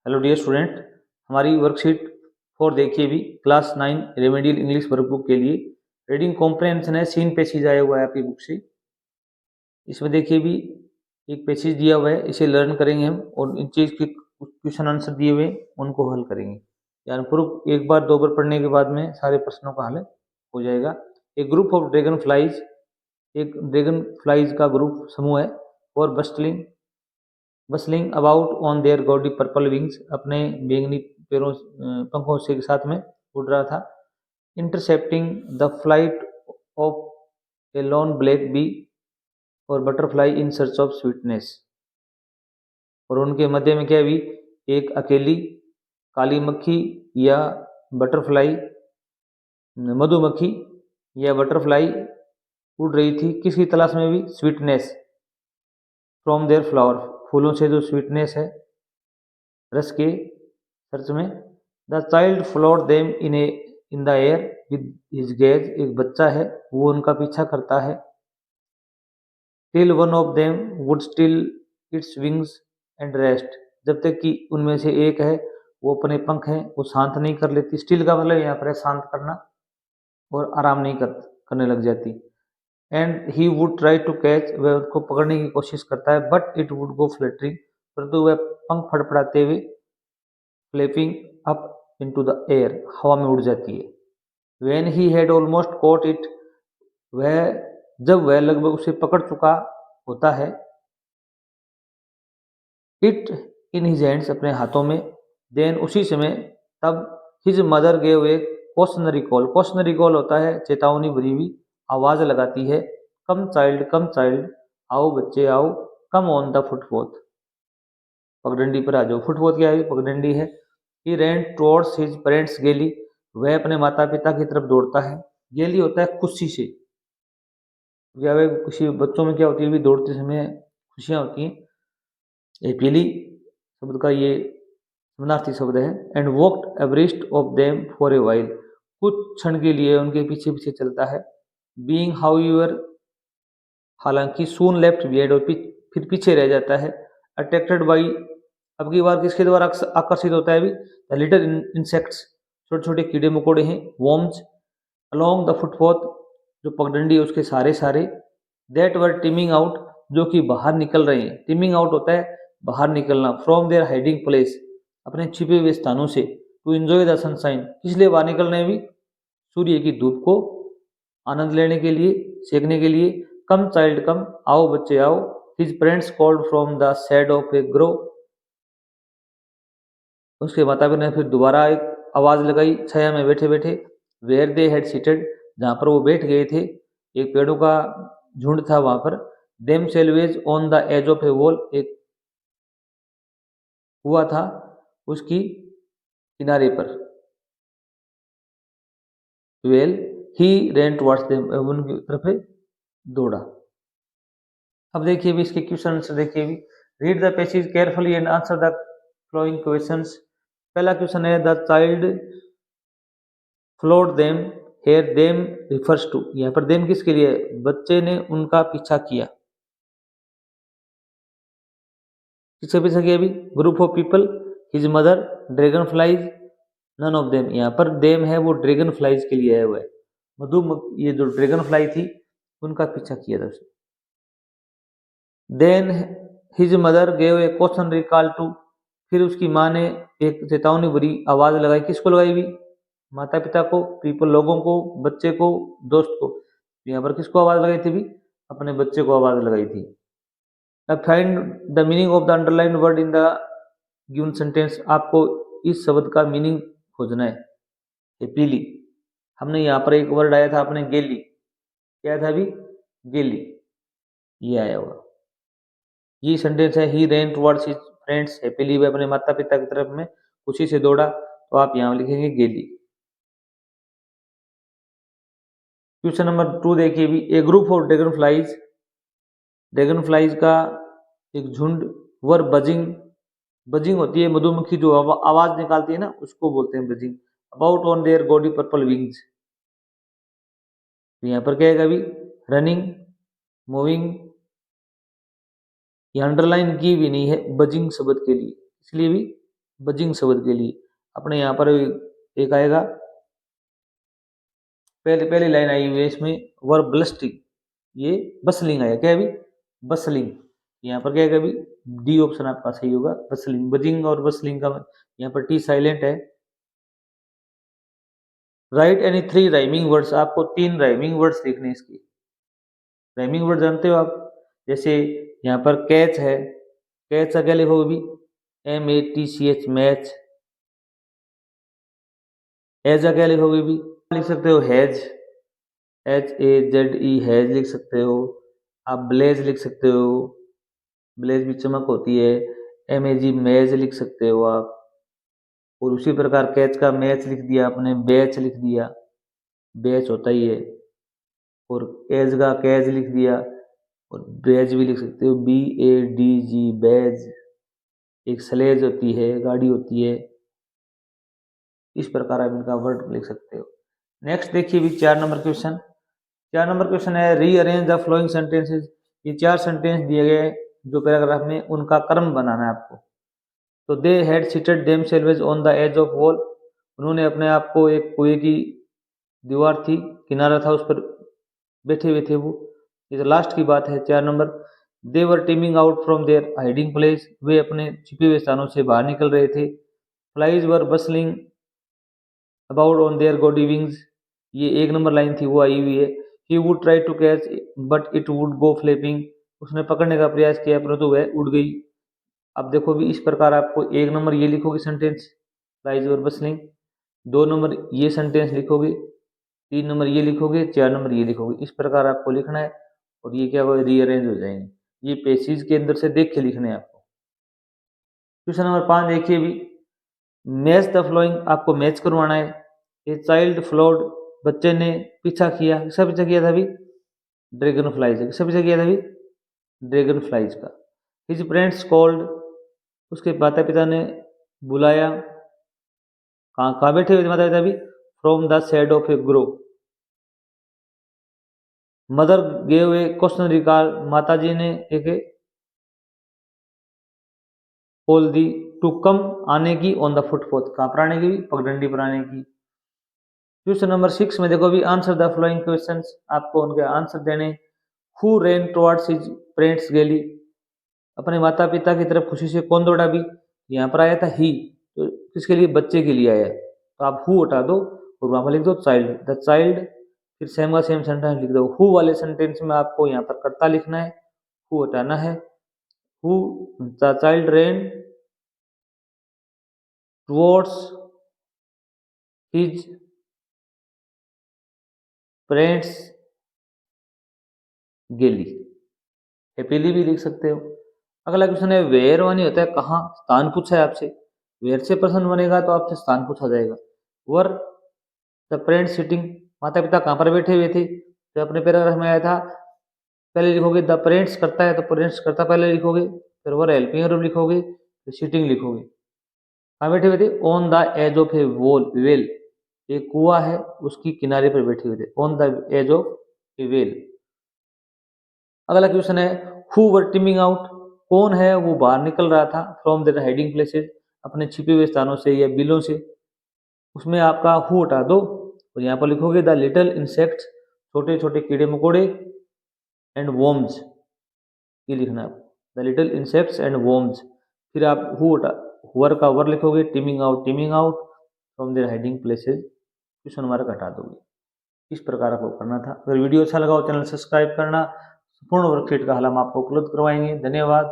Hello dear student, हमारी worksheet 4 देखिए भी क्लास 9 रेमेडियल इंग्लिश वर्कबुक के लिए रीडिंग कॉम्प्रहेंशन है। सीन पैसेज आया हुआ है आपकी बुक से। इसमें देखिए भी एक पैसेज दिया हुआ है, इसे लर्न करेंगे हम और इन चीज के क्वेश्चन आंसर दिए हुए उनको हल करेंगे। यानी प्रूफ एक बार दो बार पढ़ने के बाद में सारे प्रश्नों का हल हो जाएगा। एक ग्रुप ऑफ ड्रैगन फ्लाइज, एक ड्रैगन फ्लाइज का ग्रुप समूह है और bustling about on their gaudy purple wings, अपने बैंगनी पैरों पंखों से साथ में उड़ रहा था। Intercepting the flight of a lone black bee और butterfly in search of sweetness, और उनके मध्य में क्या भी एक अकेली काली मक्खी या बटरफ्लाई मधुमक्खी या बटरफ्लाई उड़ रही थी किसकी तलाश में भी, स्वीटनेस फ्रॉम देयर फ्लावर, फूलों से जो स्वीटनेस है रस के सर्च में। The child followed them in the air with his gaze, एक बच्चा है वो उनका पीछा करता है। Till one of them would still its wings and rest, जब तक कि उनमें से एक है वो अपने पंख हैं वो शांत नहीं कर लेती। स्टिल का मतलब यहाँ पर है शांत करना और आराम नहीं करने लग जाती। And he would try to catch, वह उसको पकड़ने की कोशिश करता है, but it would go fluttering, परंतु वह पंख फड़फड़ाते हुए flapping up into the air, हवा में उड़ जाती है। When he had almost caught it, जब वह लगभग उसे पकड़ चुका होता है, इट इन हिज हैंड्स, अपने हाथों में, देन उसी समय, तब हिज मदर गेव ए कॉशनरी कॉल, कॉशनरी कॉल होता है चेतावनी भरी हुई आवाज लगाती है। कम चाइल्ड, आओ बच्चे आओ, कम ऑन द फुटपोथ, पगडंडी पर आ जाओ। फुटपोथ क्या है, पगडंडी है। ही रैन टुवर्ड्स हिज पेरेंट्स गेली, वह अपने माता पिता की तरफ दौड़ता है। गेली होता है खुशी से, या वह किसी बच्चों में क्या होती है भी दौड़ते समय खुशियाँ होती हैं। एक गेली शब्द का ये समानार्थी शब्द है। And walked Everest of them for a while, कुछ क्षण के लिए उनके पीछे पीछे चलता है। बीइंग हाउएवर, हालांकि, सून लेफ्ट बिहाइंड, और फिर पीछे रह जाता है। अट्रैक्टेड बाई, अब की बार किसके द्वारा आकर्षित होता है भी, द लिटिल इंसेक्ट्स, छोटे छोटे कीड़े मकोड़े हैं, वॉर्म्स, अलोंग द फुटपोथ, जो पगडंडी है उसके सारे सारे, दैट वर टिमिंग आउट, जो कि बाहर निकल रहे हैं। टिमिंग आउट होता है बाहर निकलना। फ्रॉम देयर हाइडिंग प्लेस, अपने छिपे हुए स्थानों से। टू एंजॉय द सनशाइन, किस लिए बाहर निकल रहे हैं भी, सूर्य की धूप को आनंद लेने के लिए, सेकने के लिए। कम चाइल्ड कम, आओ बच्चे आओ। His parents called from the shade of a grove, उसके माता पिता ने फिर दोबारा एक आवाज लगाई छाया में बैठे बैठे। वेयर दे हैड सीटेड, जहाँ पर वो बैठ गए थे, एक पेड़ों का झुंड था वहां पर। Themselves on the edge of a wall, एक हुआ था उसकी किनारे पर। Well he ran towards them, उनकी तरफ दौड़ा। अब देखिए भी इसके क्वेश्चन आंसर देखिए भी। Read the passage carefully and answer the following questions. पहला क्वेश्चन है, the child followed them, here them refers to, यहाँ पर देम किसके लिए, बच्चे ने उनका पीछा किया, किसका पीछा किया भी, group of people, his mother, dragon flies, none of them, यहाँ पर देम है वो ड्रैगन फ्लाइज के लिए आया हुआ है। ये जो ड्रैगन फ्लाई थी उनका पीछा किया था उसने। Then his mother gave a question call to, फिर उसकी माँ ने एक चेतावनी भरी आवाज लगाई, किसको लगाई भी, माता पिता को, पीपल लोगों को, बच्चे को, दोस्त को। यहाँ पर किसको आवाज लगाई थी भी, अपने बच्चे को आवाज लगाई थी। अब find the meaning of the underline word in the given sentence, आपको इस शब्द का मीनिंग खोजना है। ये पीली, हमने यहाँ पर एक वर्ड आया था अपने गेली, क्या था भी, गेली, ये आया हुआ। ये सेंटेंस है, ही रैन टुवर्ड्स हिज फ्रेंड्स हैप्पीली, वह अपने माता पिता की तरफ में खुशी से दौड़ा, तो आप यहाँ लिखेंगे गेली। क्वेश्चन नंबर 2 देखिए भी, a group of dragonflies, dragonflies का एक झुंड, वर बजिंग, बजिंग होती है मधुमक्खी जो आवाज निकालती है ना, उसको बोलते हैं buzzing. About on their gaudy purple wings, यहाँ पर क्या है अभी, रनिंग, मूविंग, ये अंडरलाइन की भी नहीं है बजिंग शब्द के लिए, इसलिए भी बजिंग शब्द के लिए अपने यहाँ पर एक आएगा, पहली लाइन आई हुई है इसमें वर्ब ब्लस्टिंग, ये बसलिंग आया, क्या है अभी बसलिंग। यहाँ पर क्या है अभी डी ऑप्शन आपका सही होगा, बसलिंग। बजिंग और बसलिंग का यहाँ पर टी साइलेंट है। राइट एनी 3 राइमिंग वर्ड्स, आपको 3 राइमिंग वर्ड्स लिखने इसकी। राइमिंग वर्ड जानते हो आप, जैसे यहाँ पर कैच है, कैच का क्या लिखोगे भी MATCH मैच। एज का क्या लिखोगे भी लिख सकते हो हैज, HAZE हैज लिख सकते हो। आप ब्लेज लिख सकते हो, ब्लेज भी चमक होती है। MAG मैज लिख सकते हो आप। और उसी प्रकार कैच का मैच लिख दिया आपने, बैच लिख दिया, बैच होता ही है। और एज का कैज लिख दिया, और बैज भी लिख सकते हो, BADG बैज। एक स्लेज होती है, गाड़ी होती है। इस प्रकार आप इनका वर्ड लिख सकते हो। नेक्स्ट देखिए भी 4 नंबर क्वेश्चन। 4 नंबर क्वेश्चन है रीअरेंज द फ्लोइंग सेंटेंसेस। ये 4 सेंटेंस दिए गए जो पैराग्राफ में, उनका क्रम बनाना है आपको। तो they had seated themselves on the edge of wall, उन्होंने अपने आप को एक कुएं की दीवार थी, किनारा था, उस पर बैठे हुए थे वो। ये तो लास्ट की बात है 4 number. They were teeming out from their hiding place, वे अपने छिपे हुए स्थानों से बाहर निकल रहे थे। Flies were bustling about on their gaudy wings, ये 1 नंबर लाइन थी वो आई हुई है। He would try to catch but it would go flapping, उसने पकड़ने का प्रयास किया परंतु वह उड़ गई। अब देखो भी इस प्रकार आपको 1 नंबर ये लिखोगे sentence flies were bustling, 2 number ये सेंटेंस लिखोगे, 3 नंबर ये लिखोगे, 4 नंबर ये लिखोगे। इस प्रकार आपको लिखना है और ये क्या होगा रीअरेंज हो जाएंगे। ये पेजेस के अंदर से देख के लिखने हैं आपको। क्वेश्चन नंबर 5 देखिए भी, मैच द फ्लोइंग, आपको मैच करवाना है। ए चाइल्ड फ्लोड, बच्चे ने पीछा किया, किसका पीछा किया था अभी ड्रैगन फ्लाइज, किसका पीछा किया था अभी ड्रैगन फ्लाइज का। हिज पेरेंट्स कॉल्ड, उसके माता पिता ने बुलाया, कहाँ बैठे हुए थे माता पिता अभी from the shade of a grove. Mother gave a questionary card, माता जी ने एक कॉल दी टू कम, आने की, ऑन द फुटपाथ, कहाँ पर आने की पगडंडी पर आने की। क्वेश्चन नंबर 6 में देखो भी आंसर द फ्लोइंग क्वेश्चंस, आपको उनके आंसर देने। Who rain towards his parents गेली, अपने माता पिता की तरफ खुशी से कौन दौड़ा भी, यहाँ पर आया था ही, तो किसके लिए बच्चे के लिए आया, तो आप हु हटा दो और वहां पर लिख दो चाइल्ड, द चाइल्ड, फिर सेम का सेम सेंटेंस लिख दो। हु वाले सेंटेंस में आपको यहाँ पर कर्ता लिखना है, हु हटाना है। Who the child rain towards his parents गेली, हैप्पीली भी लिख सकते हो। अगला क्वेश्चन है वेयर वानी होता है कहाँ, स्थान पूछा है आपसे, वेयर से प्रश्न बनेगा तो आपसे स्थान पूछा जाएगा। वर द पेरेंट्स सिटिंग, माता पिता कहाँ पर बैठे हुए थे, तो अपने पैराग्राफ में आया था, पहले लिखोगे द पेरेंट्स करता है तो पेरेंट्स करता पहले लिखोगे, फिर वर हेल्पिंग रूम लिखोगे, फिर सिटिंग लिखोगे। कहाँ बैठे हुए थे on the edge of a wall, well, एक कुआ है उसकी किनारे पर बैठे हुए थे, on the edge of a well. अगला क्वेश्चन है हु वर टीमिंग आउट, कौन है वो बाहर निकल रहा था फ्रॉम देयर हाइडिंग प्लेसेस, अपने छिपे हुए स्थानों से या बिलों से। उसमें आपका हु हटा दो और यहाँ पर लिखोगे द लिटिल इंसेक्ट्स, छोटे छोटे कीड़े मकोड़े, एंड वॉर्म्स, ये लिखना है the little insects and worms. फिर आप हु हटा, वर का वर लिखोगे, teeming out from their hiding places, question mark हटा दोगे। इस प्रकार आपको करना था। अगर वीडियो अच्छा लगा हो चैनल सब्सक्राइब करना। पूर्ण वर्कशीट का हल हम आपको उपलब्ध करवाएंगे। धन्यवाद।